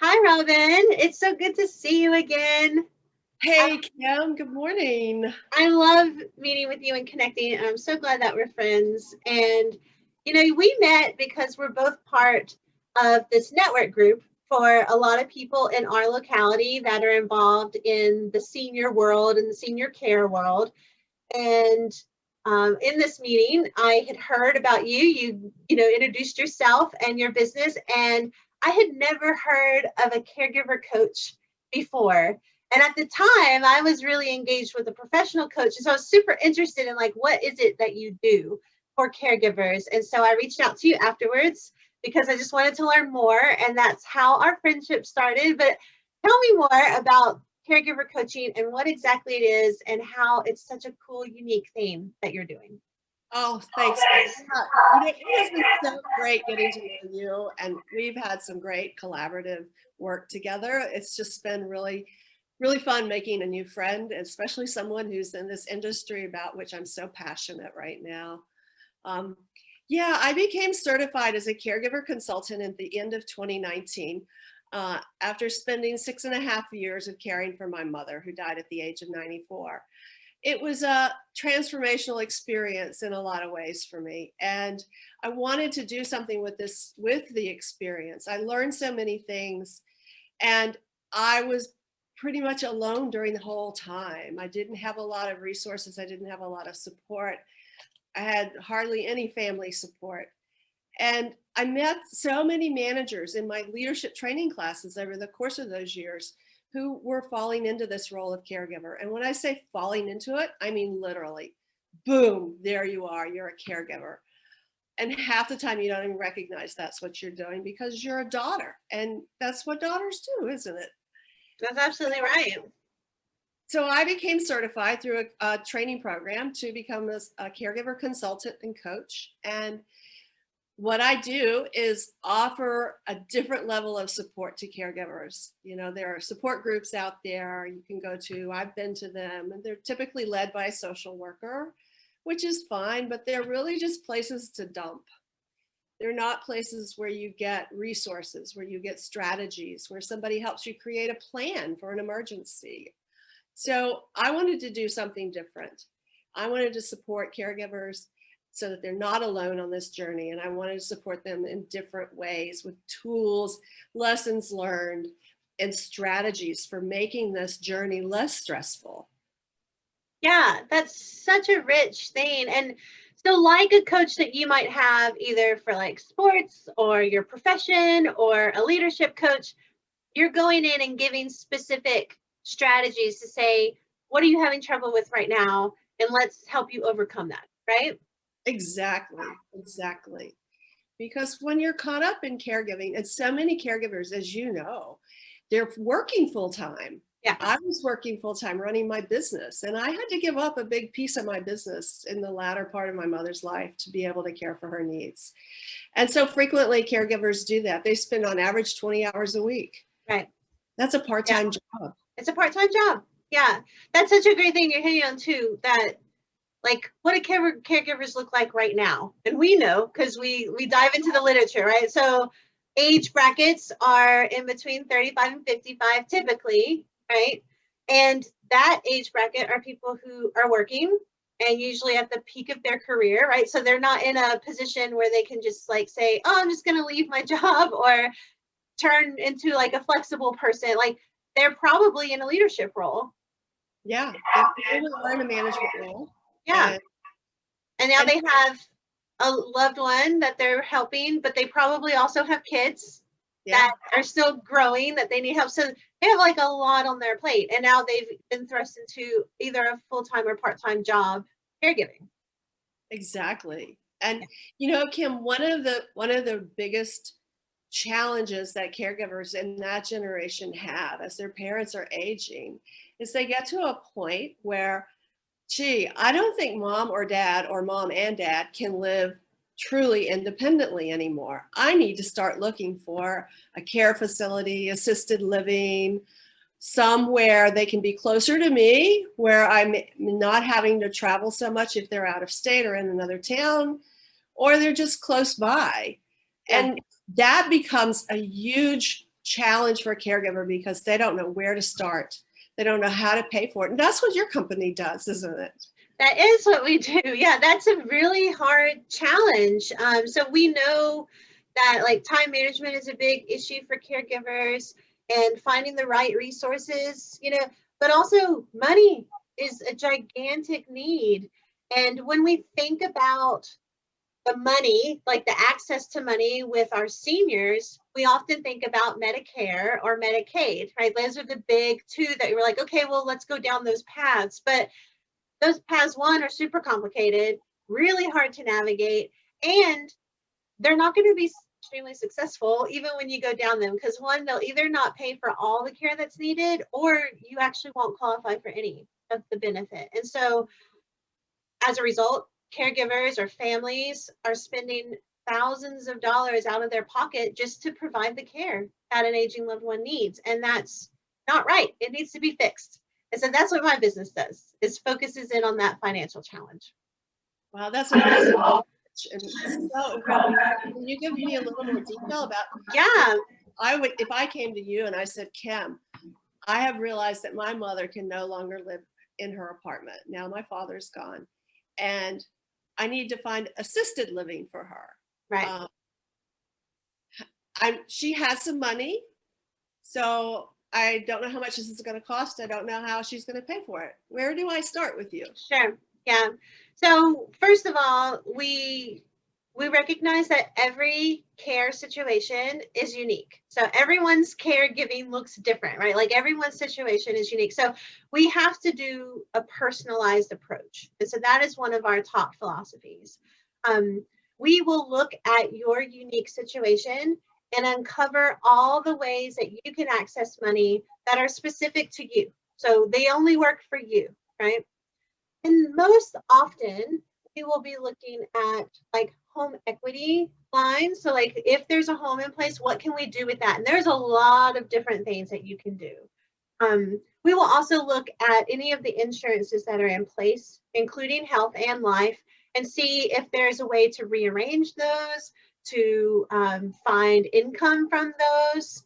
Hi, Robin. It's so good to see you again. I, Hey, Kim, good morning. I love meeting with you and connecting, and I'm so glad that we're friends. And, we met because we're both part of this network group for a lot of people in our locality that are involved in the senior world and the senior care world. And in this meeting, I had heard about you. You introduced yourself and your business, and I had never heard of a caregiver coach before. And at the time, I was really engaged with a professional coach, and so I was super interested in like, what is it that you do for caregivers? And so I reached out to you afterwards because I just wanted to learn more, and that's how our friendship started. But tell me more about caregiver coaching and what exactly it is and how it's such a cool, unique thing that you're doing. Oh, thanks. It has been so great getting to know you, and we've had some great collaborative work together. It's just been really, really fun making a new friend, especially someone who's in this industry about which I'm so passionate right now. Um, yeah, I became certified as a caregiver consultant at the end of 2019 after spending 6.5 years of caring for my mother, who died at the age of 94. It was a transformational experience in a lot of ways for me. And I wanted to do something with the experience. I learned so many things, and I was pretty much alone during the whole time. I didn't have a lot of resources. I didn't have a lot of support. I had hardly any family support. And I met so many managers in my leadership training classes over the course of those years who were falling into this role of caregiver. And when I say falling into it, I mean literally, boom, there you are, you're a caregiver. And half the time you don't even recognize that's what you're doing because you're a daughter. And that's what daughters do, isn't it? That's absolutely right. So I became certified through a training program to become a caregiver consultant and coach. And what I do is offer a different level of support to caregivers. There are support groups out there you can go to. I've been to them, and they're typically led by a social worker, which is fine, but they're really just places to dump. They're not places where you get resources, where you get strategies, where somebody helps you create a plan for an emergency. So I wanted to do something different. I wanted to support caregivers so that they're not alone on this journey. And I wanted to support them in different ways with tools, lessons learned, and strategies for making this journey less stressful. Yeah, that's such a rich thing. And so, like a coach that you might have either for like sports or your profession or a leadership coach, you're going in and giving specific strategies to say, what are you having trouble with right now? And let's help you overcome that, right? Exactly, exactly. Because when you're caught up in caregiving, and so many caregivers, as you know, they're working full time. Yeah. I was working full time running my business, and I had to give up a big piece of my business in the latter part of my mother's life to be able to care for her needs. And so frequently caregivers do that. They spend on average 20 hours a week. Right. That's a Yeah. part-time job. It's a part-time job. Yeah. That's such a great thing you're hitting on too, that like what do caregivers look like right now? And we know because we dive into the literature, right? So age brackets are in between 35 and 55 typically, right? And that age bracket are people who are working and usually at the peak of their career, right? So they're not in a position where they can just like say, oh, I'm just going to leave my job or turn into like a flexible person. Like they're probably in a leadership role. Yeah, they probably are in a management role. Yeah. And, And now and they have a loved one that they're helping, but they probably also have kids yeah, that are still growing that they need help. So they have like a lot on their plate. And now they've been thrust into either a full-time or part-time job caregiving. exactly. And Kim, one of the biggest challenges that caregivers in that generation have as their parents are aging is they get to a point where, gee, I don't think mom or dad or mom and dad can live truly independently anymore. I need to start looking for a care facility, assisted living, somewhere they can be closer to me, where I'm not having to travel so much if they're out of state or in another town, or they're just close by. Yeah. And that becomes a huge challenge for a caregiver because they don't know where to start. They don't know how to pay for it. And that's what your company does, isn't it? That is what we do. Yeah, that's a really hard challenge. So we know that like time management is a big issue for caregivers and finding the right resources, but also money is a gigantic need. And when we think about the money, like the access to money with our seniors, we often think about Medicare or Medicaid, right? Those are the big two that you're like, okay, well, let's go down those paths. But those paths, one, are super complicated, really hard to navigate, and they're not going to be extremely successful even when you go down them, because one, they'll either not pay for all the care that's needed, or you actually won't qualify for any of the benefit. And so as a result, caregivers or families are spending thousands of dollars out of their pocket just to provide the care that an aging loved one needs. And that's not right. It needs to be fixed. And so that's what my business does, is focuses in on that financial challenge. Wow, that's amazing. And so incredible. Can you give me a little more detail about? Yeah. If I came to you and I said, Kim, I have realized that my mother can no longer live in her apartment. Now my father's gone, and I need to find assisted living for her. Right. She has some money, so I don't know how much this is going to cost. I don't know how she's going to pay for it. Where do I start with you? Sure. Yeah. So first of all, we recognize that every care situation is unique. So everyone's caregiving looks different, right? Like everyone's situation is unique. So we have to do a personalized approach. And so that is one of our top philosophies. We will look at your unique situation and uncover all the ways that you can access money that are specific to you. So they only work for you, right? And most often, we will be looking at like home equity lines. So like if there's a home in place, what can we do with that? And there's a lot of different things that you can do. We will also look at any of the insurances that are in place, including health and life, and see if there's a way to rearrange those, to find income from those.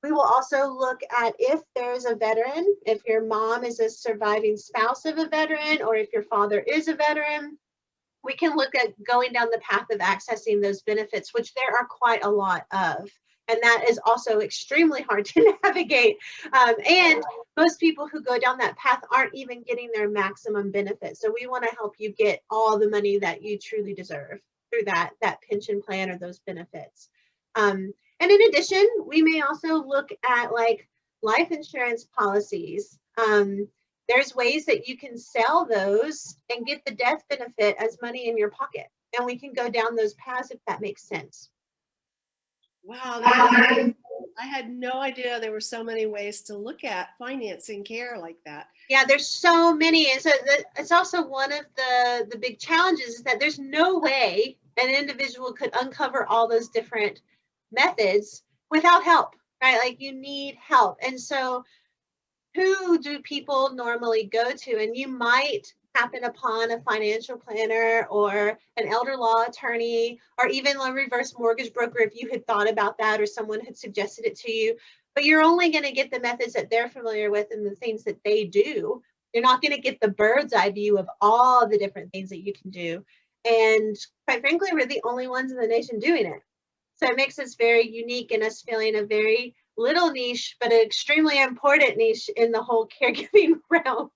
We will also look at if there's a veteran, if your mom is a surviving spouse of a veteran, or if your father is a veteran. We can look at going down the path of accessing those benefits, which there are quite a lot of. And that is also extremely hard to navigate. And most people who go down that path aren't even getting their maximum benefit. So we want to help you get all the money that you truly deserve through that pension plan or those benefits. And in addition, we may also look at like life insurance policies. There's ways that you can sell those and get the death benefit as money in your pocket. And we can go down those paths if that makes sense. Wow, I had no idea there were so many ways to look at financing care like that. Yeah, there's so many. And so it's also one of the big challenges is that there's no way an individual could uncover all those different methods without help, right? Like you need help. And so who do people normally go to? And you might happen upon a financial planner or an elder law attorney, or even a reverse mortgage broker if you had thought about that or someone had suggested it to you. But you're only going to get the methods that they're familiar with and the things that they do. You're not going to get the bird's eye view of all the different things that you can do. And quite frankly, we're the only ones in the nation doing it. So it makes us very unique and us feeling a very little niche, but an extremely important niche in the whole caregiving realm.